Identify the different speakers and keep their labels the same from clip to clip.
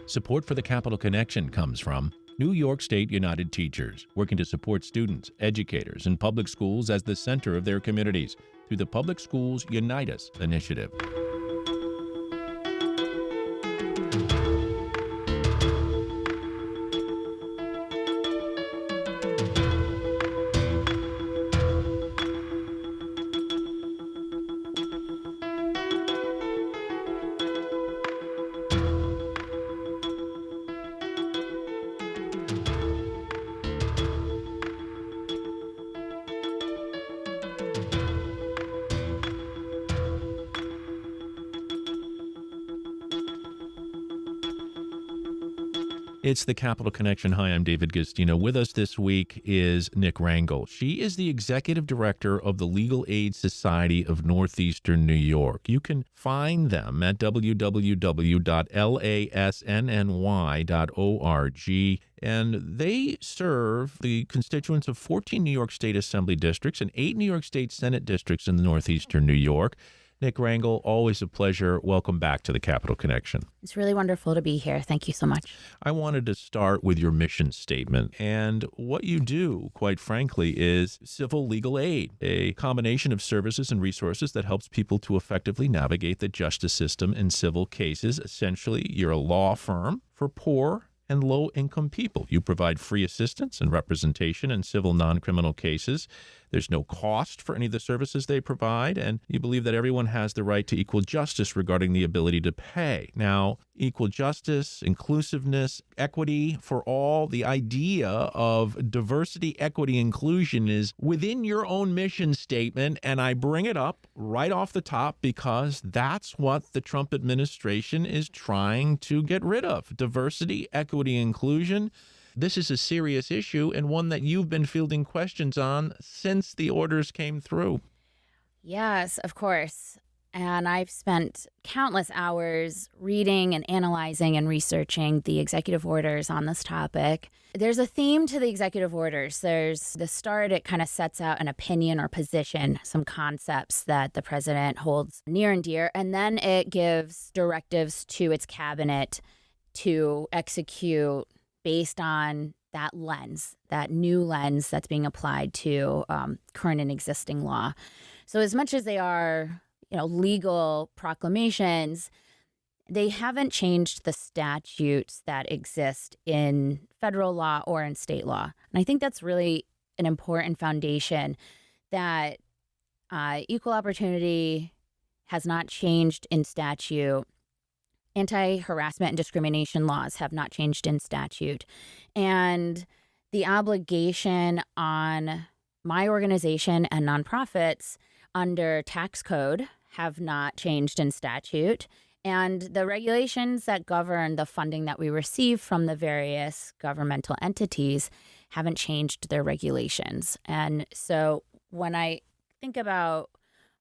Speaker 1: Support for the Capital Connection comes from New York State United Teachers, working to support students, educators, and public schools as the center of their communities through the Public Schools Unite Us initiative. It's the Capital Connection. Hi, I'm David Gustino. With us this week is Nick Rangel. She is the executive director of the Legal Aid Society of Northeastern New York. You can find them at www.lasnnny.org. And they serve the constituents of 14 New York State Assembly districts and 8 New York State Senate districts in the Northeastern New York. Nick Rangel, always a pleasure. Welcome back to the Capital Connection.
Speaker 2: It's really wonderful to be here. Thank you so much.
Speaker 1: I wanted to start with your mission statement. And what you do, quite frankly, is civil legal aid, a combination of services and resources that helps people to effectively navigate the justice system in civil cases. Essentially, you're a law firm for poor and low-income people. You provide free assistance and representation in civil non-criminal cases. There's no cost for any of the services they provide, and you believe that everyone has the right to equal justice regarding the ability to pay. Now, equal justice, inclusiveness, equity for all, the idea of diversity, equity, inclusion is within your own mission statement, and I bring it up right off the top because that's what the Trump administration is trying to get rid of. Diversity, equity, inclusion. This is a serious issue and one that you've been fielding questions on since the orders came through.
Speaker 2: Yes, of course. And I've spent countless hours reading and analyzing and researching the executive orders on this topic. There's a theme to the executive orders. There's the start, it kind of sets out an opinion or position, some concepts that the president holds near and dear, and then it gives directives to its cabinet to execute based on that lens, that new lens that's being applied to current and existing law. So as much as they are, legal proclamations, they haven't changed the statutes that exist in federal law or in state law. And I think that's really an important foundation, that equal opportunity has not changed in statute. Anti-harassment and discrimination laws have not changed in statute. And the obligation on my organization and nonprofits under tax code have not changed in statute. And the regulations that govern the funding that we receive from the various governmental entities haven't changed their regulations. And so when I think about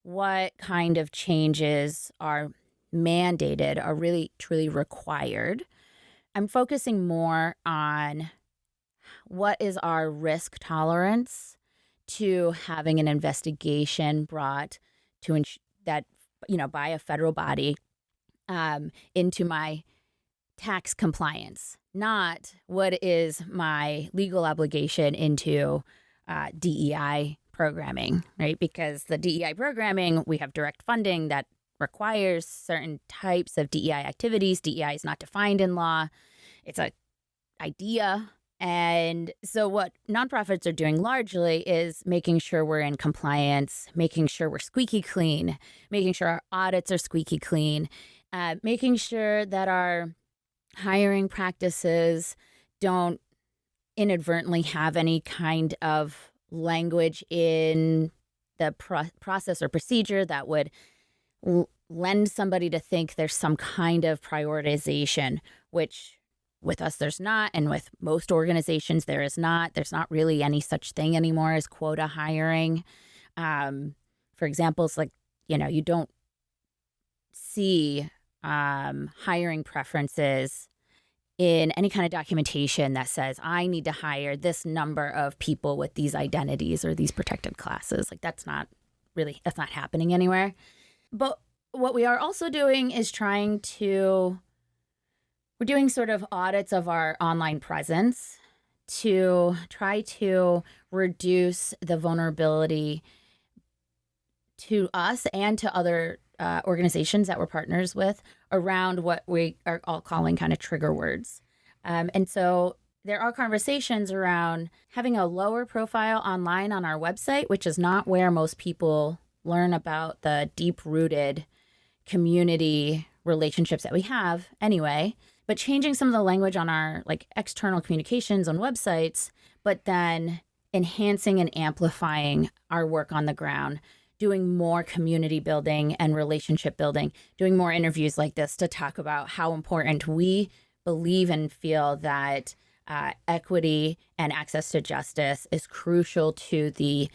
Speaker 2: what kind of changes are mandated, are really truly required, I'm focusing more on what is our risk tolerance to having an investigation brought to that, by a federal body into my tax compliance, not what is my legal obligation into DEI programming, right? Because the DEI programming, we have direct funding that requires certain types of DEI activities. DEI is not defined in law. It's an idea. And so what nonprofits are doing largely is making sure we're in compliance, making sure we're squeaky clean, making sure our audits are squeaky clean, making sure that our hiring practices don't inadvertently have any kind of language in the process or procedure that would lend somebody to think there's some kind of prioritization, which with us there's not, and with most organizations there is not. There's not really any such thing anymore as quota hiring. For examples, like, you don't see hiring preferences in any kind of documentation that says I need to hire this number of people with these identities or these protected classes. Like that's not happening anywhere. But what we are also doing is trying to We're doing sort of audits of our online presence to try to reduce the vulnerability to us and to other organizations that we're partners with around what we are all calling kind of trigger words. And so there are conversations around having a lower profile online on our website, which is not where most people learn about the deep-rooted community relationships that we have anyway, but changing some of the language on our like external communications on websites, but then enhancing and amplifying our work on the ground, doing more community building and relationship building, doing more interviews like this to talk about how important we believe and feel that equity and access to justice is crucial to the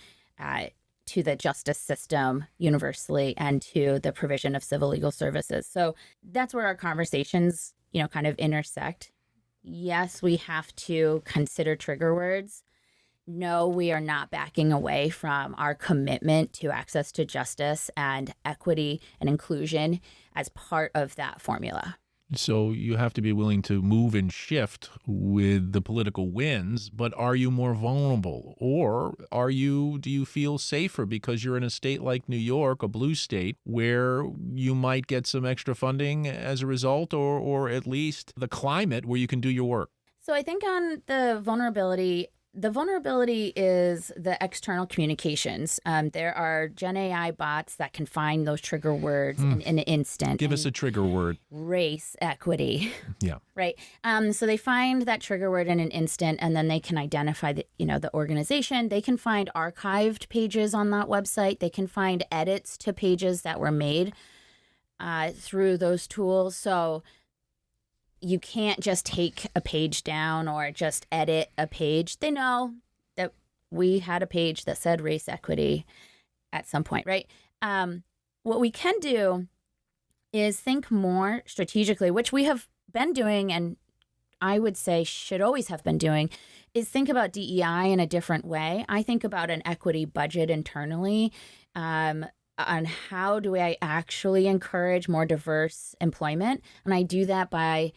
Speaker 2: justice system universally and to the provision of civil legal services. So that's where our conversations, kind of intersect. Yes, we have to consider trigger words. No, we are not backing away from our commitment to access to justice and equity and inclusion as part of that formula.
Speaker 1: So you have to be willing to move and shift with the political winds, but are you more vulnerable? Or do you feel safer because you're in a state like New York, a blue state, where you might get some extra funding as a result, or at least the climate where you can do your work?
Speaker 2: So I think on the vulnerability is the external communications. There are Gen AI bots that can find those trigger words in an instant.
Speaker 1: Give us a trigger word.
Speaker 2: Race, equity.
Speaker 1: Yeah.
Speaker 2: Right. So they find that trigger word in an instant, and then they can identify the organization. They can find archived pages on that website. They can find edits to pages that were made through those tools. So you can't just take a page down or just edit a page. They know that we had a page that said race equity at some point, right? What we can do is think more strategically, which we have been doing and I would say should always have been doing, is think about DEI in a different way. I think about an equity budget internally on how do I actually encourage more diverse employment. And I do that by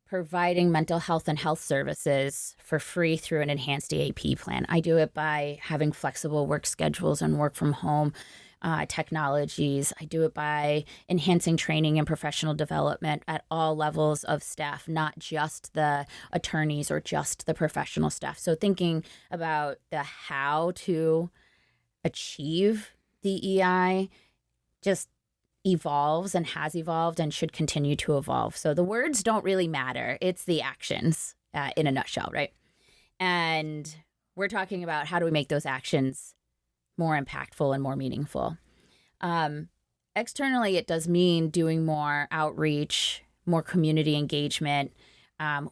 Speaker 2: providing mental health and health services for free through an enhanced EAP plan. I do it by having flexible work schedules and work from home technologies. I do it by enhancing training and professional development at all levels of staff, not just the attorneys or just the professional staff. So thinking about the how to achieve DEI just evolves and has evolved and should continue to evolve. So the words don't really matter. It's the actions in a nutshell, right? And we're talking about how do we make those actions more impactful and more meaningful. Externally, it does mean doing more outreach, more community engagement,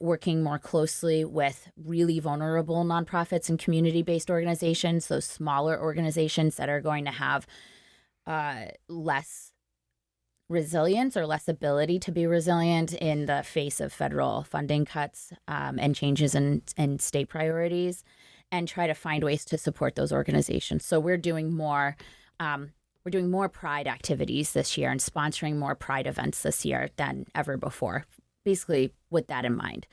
Speaker 2: working more closely with really vulnerable nonprofits and community-based organizations, those smaller organizations that are going to have less resilience or less ability to be resilient in the face of federal funding cuts and changes in state priorities, and try to find ways to support those organizations. So we're doing more Pride activities this year and sponsoring more Pride events this year than ever before, basically with that in mind.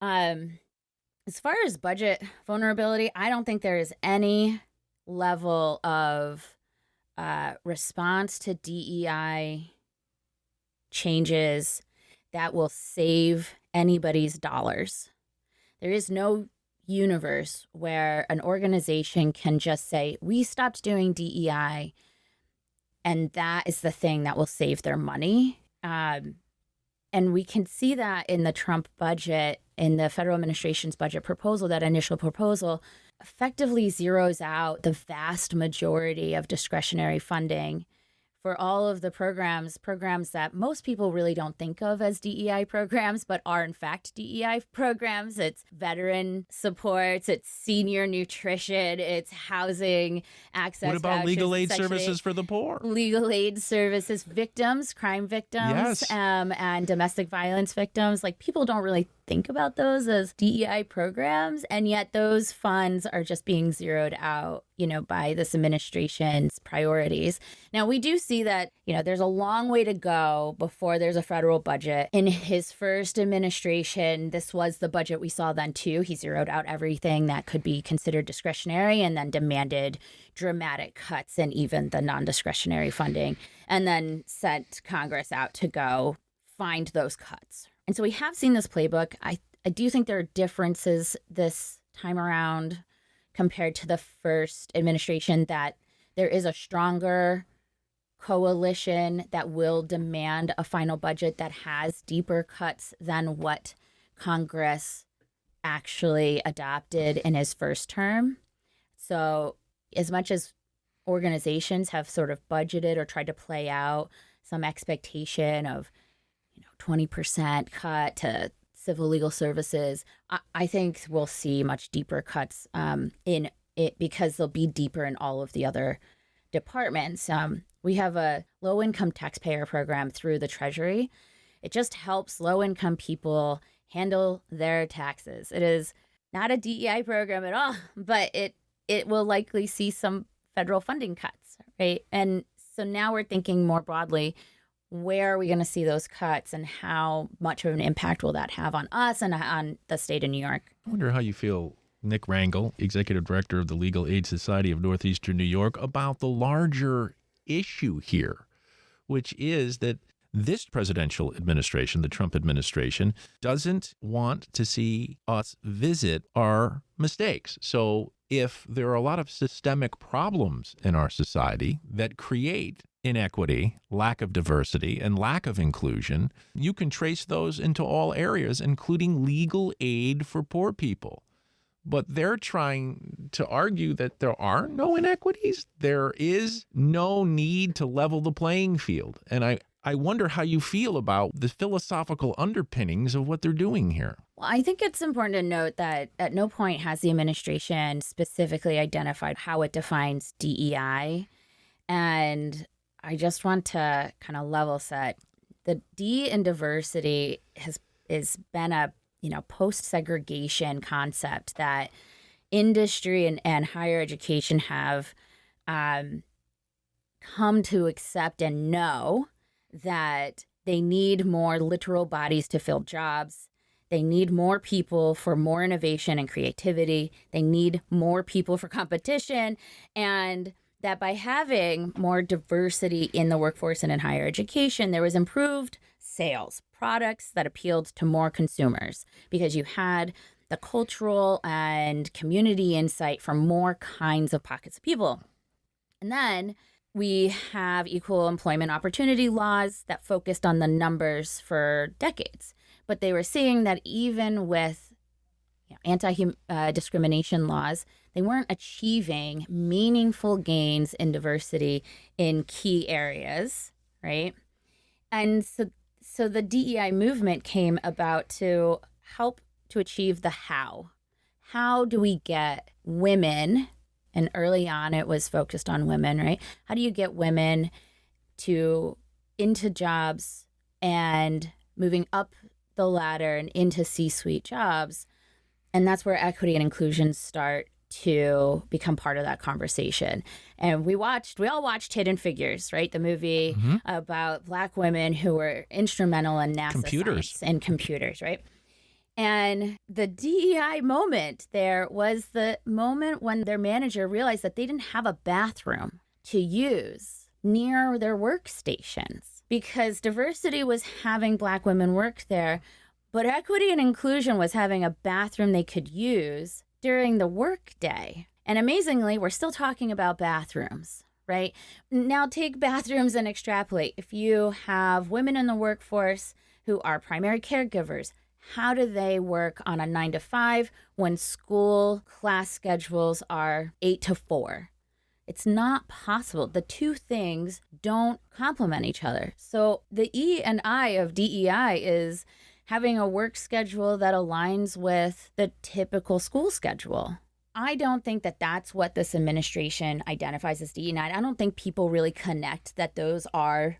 Speaker 2: As far as budget vulnerability, I don't think there is any level of response to DEI changes that will save anybody's dollars. There is no universe where an organization can just say, we stopped doing DEI, and that is the thing that will save their money. And we can see that in the Trump budget, in the federal administration's budget proposal. That initial proposal effectively zeroes out the vast majority of discretionary funding for all of the programs that most people really don't think of as DEI programs, but are in fact DEI programs. It's veteran supports, it's senior nutrition, it's housing access.
Speaker 1: What about legal aid services for the poor?
Speaker 2: Legal aid services, victims, crime victims,
Speaker 1: Yes.
Speaker 2: And domestic violence victims. Like, people don't really think about those as DEI programs, and yet those funds are just being zeroed out, by this administration's priorities. Now, we do see that, there's a long way to go before there's a federal budget. In his first administration, this was the budget we saw then too. He zeroed out everything that could be considered discretionary and then demanded dramatic cuts in even the non-discretionary funding, and then sent Congress out to go find those cuts. And so we have seen this playbook. I do think there are differences this time around compared to the first administration, that there is a stronger coalition that will demand a final budget that has deeper cuts than what Congress actually adopted in his first term. So as much as organizations have sort of budgeted or tried to play out some expectation of 20% cut to civil legal services, I think we'll see much deeper cuts in it, because they'll be deeper in all of the other departments. We have a low-income taxpayer program through the Treasury. It just helps low-income people handle their taxes. It is not a DEI program at all, but it will likely see some federal funding cuts, right? And so now we're thinking more broadly, where are we going to see those cuts, and how much of an impact will that have on us and on the state of New York?
Speaker 1: I wonder how you feel, Nick Rangel, Executive Director of the Legal Aid Society of Northeastern New York, about the larger issue here, which is that this presidential administration, the Trump administration, doesn't want to see us visit our mistakes. So if there are a lot of systemic problems in our society that create inequity, lack of diversity, and lack of inclusion, you can trace those into all areas, including legal aid for poor people. But they're trying to argue that there are no inequities. There is no need to level the playing field. And I wonder how you feel about the philosophical underpinnings of what they're doing here.
Speaker 2: Well, I think it's important to note that at no point has the administration specifically identified how it defines DEI. And I just want to kind of level set. The D in diversity has been a post-segregation concept that industry and higher education have come to accept and know that they need more literal bodies to fill jobs. They need more people for more innovation and creativity. They need more people for competition. And that by having more diversity in the workforce and in higher education, there was improved sales, products that appealed to more consumers, because you had the cultural and community insight from more kinds of pockets of people. And then we have equal employment opportunity laws that focused on the numbers for decades. But they were seeing that even with anti-discrimination laws, they weren't achieving meaningful gains in diversity in key areas, right? And so the DEI movement came about to help to achieve the how. How do we get women, and early on it was focused on women, right? How do you get women into jobs and moving up the ladder and into C-suite jobs? And that's where equity and inclusion start to become part of that conversation. And we all watched Hidden Figures, right? The movie about Black women who were instrumental in NASA science and computers, right? And the DEI moment there was the moment when their manager realized that they didn't have a bathroom to use near their workstations, because diversity was having Black women work there, but equity and inclusion was having a bathroom they could use during the workday. And amazingly, we're still talking about bathrooms, right? Now take bathrooms and extrapolate. If you have women in the workforce who are primary caregivers, how do they work on a 9 to 5 when school class schedules are 8 to 4? It's not possible. The two things don't complement each other. So the E and I of DEI is having a work schedule that aligns with the typical school schedule. I don't think that that's what this administration identifies as DEI. I don't think people really connect that those are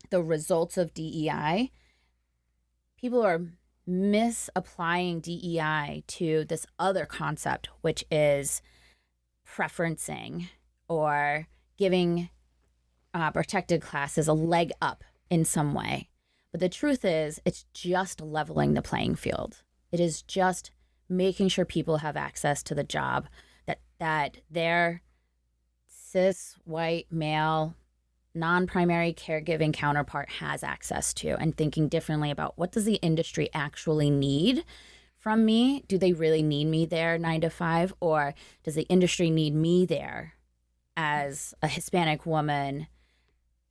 Speaker 2: the results of DEI. People are misapplying DEI to this other concept, which is preferencing or giving protected classes a leg up in some way. But the truth is, it's just leveling the playing field. It is just making sure people have access to the job that their cis, white, male, non-primary caregiving counterpart has access to, and thinking differently about what does the industry actually need from me? Do they really need me there 9 to 5? Or does the industry need me there as a Hispanic woman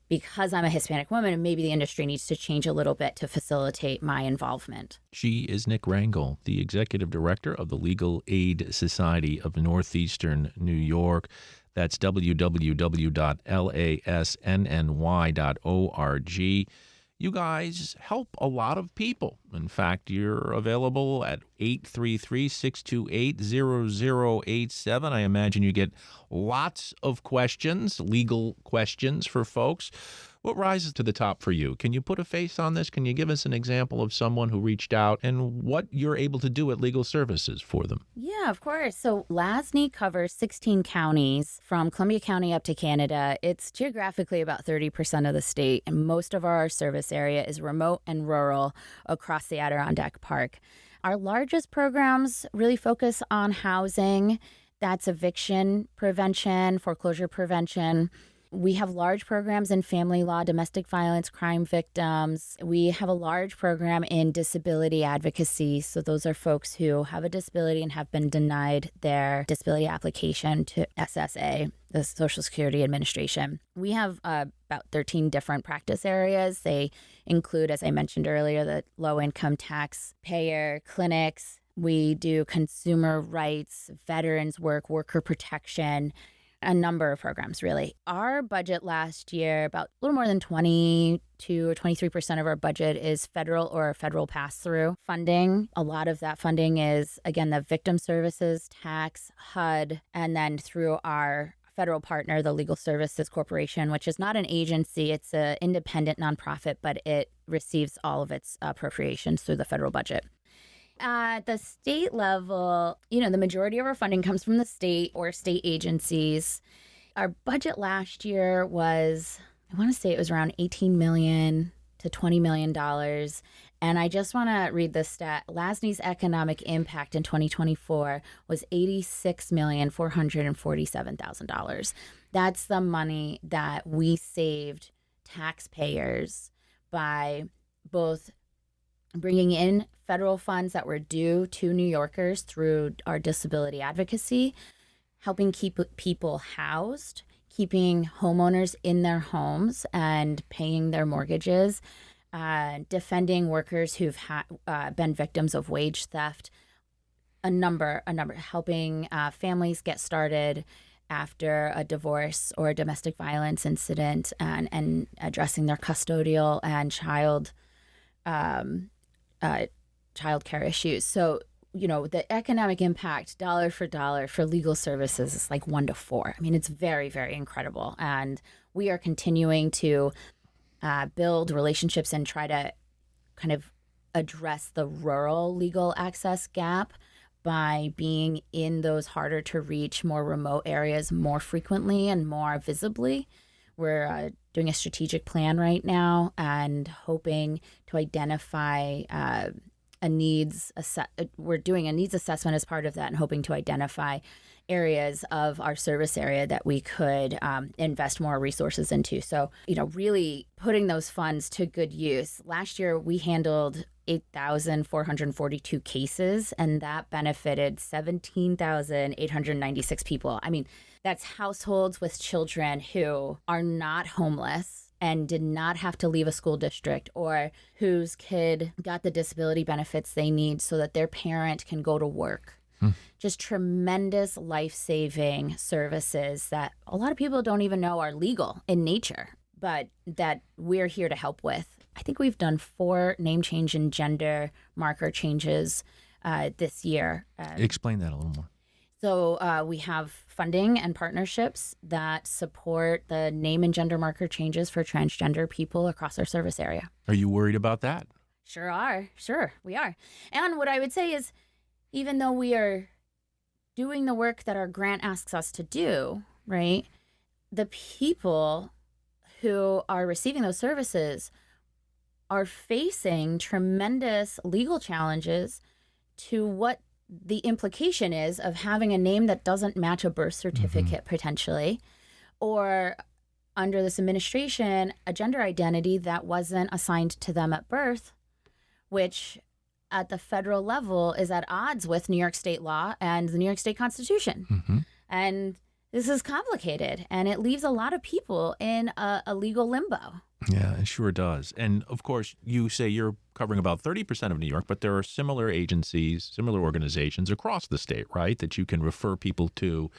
Speaker 2: because I'm a Hispanic woman, and maybe the industry needs to change a little bit to facilitate my involvement?
Speaker 1: She is Nick Rangel, the executive director of the Legal Aid Society of Northeastern New York. That's www.lasnny.org. You guys help a lot of people. In fact, you're available at 833-628-0087. I imagine you get lots of questions, legal questions for folks. What rises to the top for you? Can you put a face on this? Can you give us an example of someone who reached out and what you're able to do at Legal Services for them?
Speaker 2: Yeah, of course. So LASNY covers 16 counties from Columbia County up to Canada. It's geographically about 30% of the state, and most of our service area is remote and rural across the Adirondack Park. Our largest programs really focus on housing. That's eviction prevention, foreclosure prevention. We have large programs in family law, domestic violence, crime victims. We have a large program in disability advocacy. So those are folks who have a disability and have been denied their disability application to SSA, the Social Security Administration. We have about 13 different practice areas. They include, as I mentioned earlier, the low-income taxpayer clinics. We do consumer rights, veterans work, worker protection, a number of programs, really. Our budget last year, about a little more than 22 or 23% of our budget is federal or federal pass-through funding. A lot of that funding is, again, the victim services, tax, HUD, and then through our federal partner, the Legal Services Corporation, which is not an agency. It's an independent nonprofit, but it receives all of its appropriations through the federal budget. At the state level, the majority of our funding comes from the state or state agencies. Our budget last year was, I want to say it was around $18 million to $20 million. And I just want to read this stat. LASNY's economic impact in 2024 was $86,447,000. That's the money that we saved taxpayers by both bringing in federal funds that were due to New Yorkers through our disability advocacy, helping keep people housed, keeping homeowners in their homes and paying their mortgages, defending workers who've been victims of wage theft, a number, helping families get started after a divorce or a domestic violence incident, and addressing their custodial and child care issues. So, the economic impact dollar for dollar for legal services is like 1 to 4. I mean, it's very, very incredible. And we are continuing to build relationships and try to kind of address the rural legal access gap by being in those harder to reach, more remote areas more frequently and more visibly. We're doing a strategic plan right now and hoping to identify we're doing a needs assessment as part of that, and hoping to identify areas of our service area that we could invest more resources into. So, really putting those funds to good use. Last year, we handled 8,442 cases, and that benefited 17,896 people. I mean, that's households with children who are not homeless and did not have to leave a school district, or whose kid got the disability benefits they need so that their parent can go to work. Just tremendous life-saving services that a lot of people don't even know are legal in nature, but that we're here to help with. I think we've done 4 name change and gender marker changes this year.
Speaker 1: Explain that a little more.
Speaker 2: So we have funding and partnerships that support the name and gender marker changes for transgender people across our service area.
Speaker 1: Are you worried about that?
Speaker 2: Sure are. Sure, we are. And what I would say is, even though we are doing the work that our grant asks us to do, right, the people who are receiving those services are facing tremendous legal challenges to what the implication is of having a name that doesn't match a birth certificate potentially, or under this administration, a gender identity that wasn't assigned to them at birth, which at the federal level is at odds with New York state law and the New York state constitution. And this is complicated, and it leaves a lot of people in a legal limbo.
Speaker 1: Yeah, it sure does. And of course, you say you're covering about 30% of New York, but there are similar agencies, similar organizations across the state, right, that you can refer people to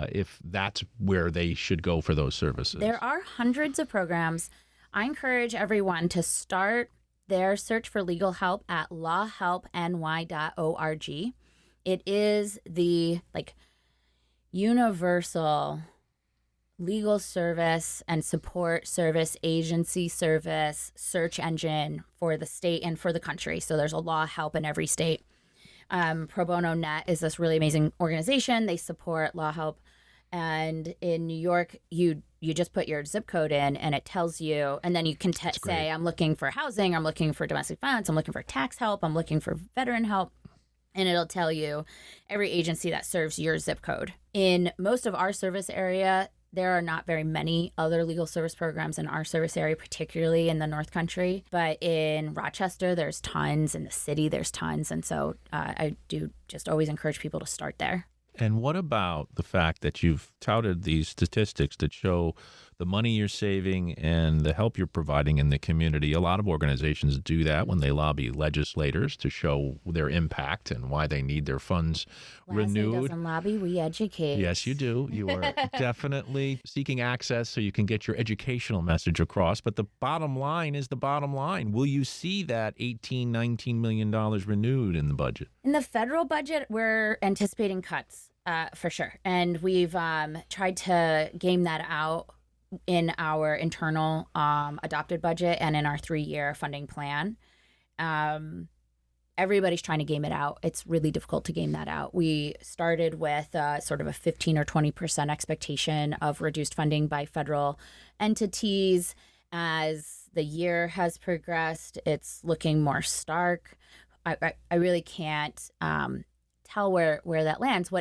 Speaker 1: if that's where they should go for those services.
Speaker 2: There are hundreds of programs. I encourage everyone to start their search for legal help at lawhelpny.org. It is the universal legal service and support service, agency service, search engine for the state and for the country. So there's a law help in every state. Pro Bono Net is this really amazing organization. They support law help. And in New York, you just put your zip code in and it tells you, and then you can say, I'm looking for housing, I'm looking for domestic violence, I'm looking for tax help, I'm looking for veteran help. And it'll tell you every agency that serves your zip code. In most of our service area, there are not very many other legal service programs in our service area, particularly in the North Country. But in Rochester, there's tons. In the city, there's tons. And so I do just always encourage people to start there.
Speaker 1: And what about the fact that you've touted these statistics that show the money you're saving and the help you're providing in the community? A lot of organizations do that when they lobby legislators to show their impact and why they need their funds renewed.
Speaker 2: Doesn't lobby, we educate.
Speaker 1: Yes, you do. You are definitely seeking access so you can get your educational message across. But the bottom line is the bottom line. Will you see that $18, $19 million renewed in the budget?
Speaker 2: In the federal budget, we're anticipating cuts. For sure. And we've tried to game that out in our internal adopted budget and in our 3-year funding plan. Everybody's trying to game it out. It's really difficult to game that out. We started with sort of a 15 or 20% expectation of reduced funding by federal entities. As the year has progressed, it's looking more stark. I really can't tell where that lands.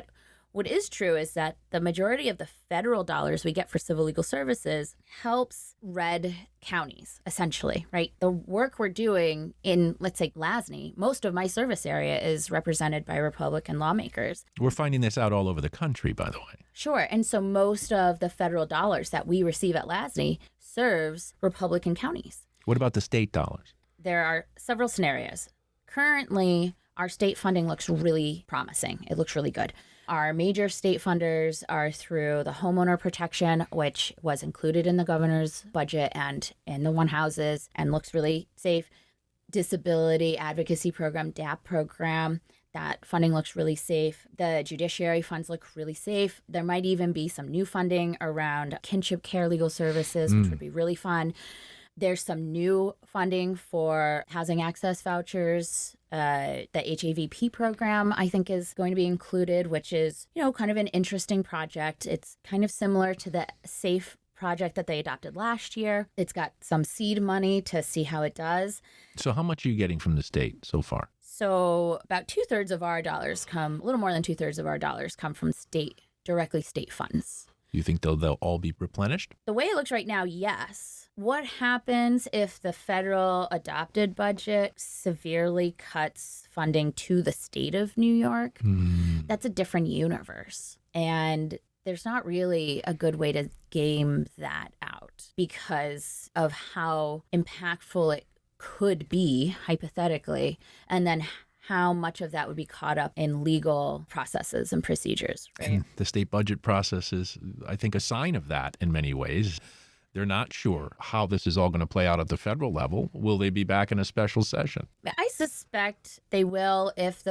Speaker 2: What is true is that the majority of the federal dollars we get for civil legal services helps red counties, essentially, right? The work we're doing in, let's say, Lasny, most of my service area is represented by Republican lawmakers.
Speaker 1: We're finding this out all over the country, by the way.
Speaker 2: Sure. And so most of the federal dollars that we receive at Lasny serves Republican counties.
Speaker 1: What about the state dollars?
Speaker 2: There are several scenarios. Currently, our state funding looks really promising. It looks really good. Our major state funders are through the homeowner protection, which was included in the governor's budget and in the one houses and looks really safe. Disability advocacy program, DAP program, that funding looks really safe. The judiciary funds look really safe. There might even be some new funding around kinship care legal services, which would be really fun. There's some new funding for housing access vouchers. The HAVP program, I think, is going to be included, which is, kind of an interesting project. It's kind of similar to the SAFE project that they adopted last year. It's got some seed money to see how it does.
Speaker 1: So how much are you getting from the state so far?
Speaker 2: So about 2/3 of our dollars a little more than 2/3 of our dollars come from directly state funds.
Speaker 1: You think they'll all be replenished?
Speaker 2: The way it looks right now, yes. What happens if the federal adopted budget severely cuts funding to the state of New York? That's a different universe. And there's not really a good way to game that out because of how impactful it could be, hypothetically, and then how much of that would be caught up in legal processes and procedures. Right?
Speaker 1: And the state budget process is, I think, a sign of that in many ways. They're not sure how this is all going to play out at the federal level. Will they be back in a special session?
Speaker 2: I suspect they will. If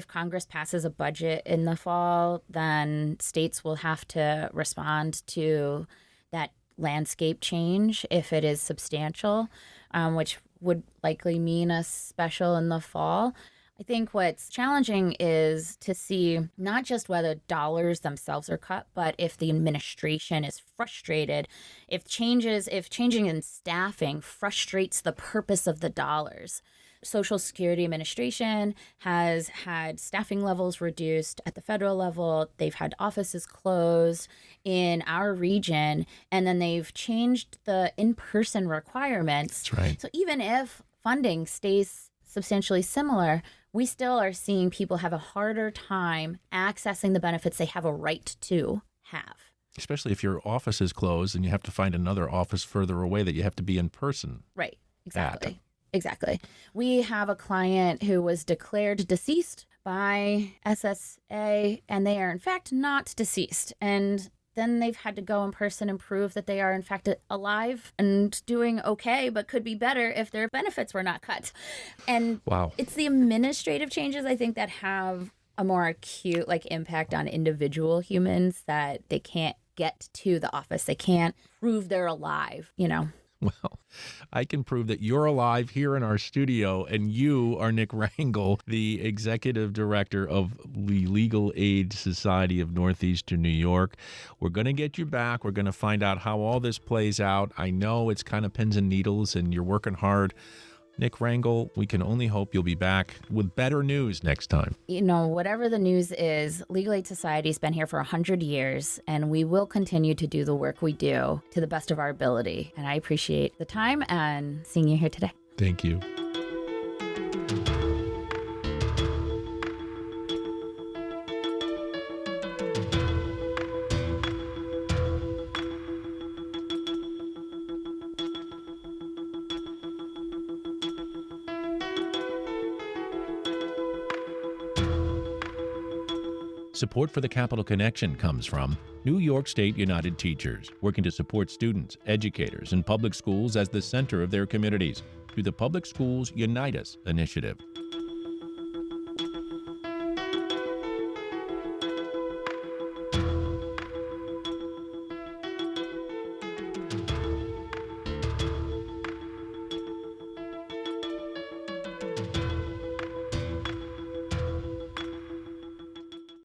Speaker 2: Congress passes a budget in the fall, then states will have to respond to that landscape change if it is substantial, which would likely mean a special in the fall. I think what's challenging is to see not just whether dollars themselves are cut, but if the administration is frustrated, if changing in staffing frustrates the purpose of the dollars. Social Security Administration has had staffing levels reduced at the federal level. They've had offices closed in our region, and then they've changed the in-person requirements.
Speaker 1: That's right.
Speaker 2: So even if funding stays substantially similar, we still are seeing people have a harder time accessing the benefits they have a right to have.
Speaker 1: Especially if your office is closed and you have to find another office further away that you have to be in person.
Speaker 2: Right. Exactly. Exactly. We have a client who was declared deceased by SSA, and they are in fact not deceased. And then they've had to go in person and prove that they are in fact alive and doing okay, but could be better if their benefits were not cut. And
Speaker 1: Wow.
Speaker 2: It's the administrative changes, I think, that have a more acute impact on individual humans, that they can't get to the office. They can't prove they're alive,
Speaker 1: Well, I can prove that you're alive here in our studio, and you are Nick Rangel, the executive director of the Legal Aid Society of Northeastern New York. We're going to get you back. We're going to find out how all this plays out. I know it's kind of pins and needles, and you're working hard. Nick Rangel, we can only hope you'll be back with better news next time.
Speaker 2: Whatever the news is, Legal Aid Society's been here for 100 years, and we will continue to do the work we do to the best of our ability. And I appreciate the time and seeing you here today.
Speaker 1: Thank you. Support for the Capital Connection comes from New York State United Teachers, working to support students, educators, and public schools as the center of their communities through the Public Schools Unite Us initiative.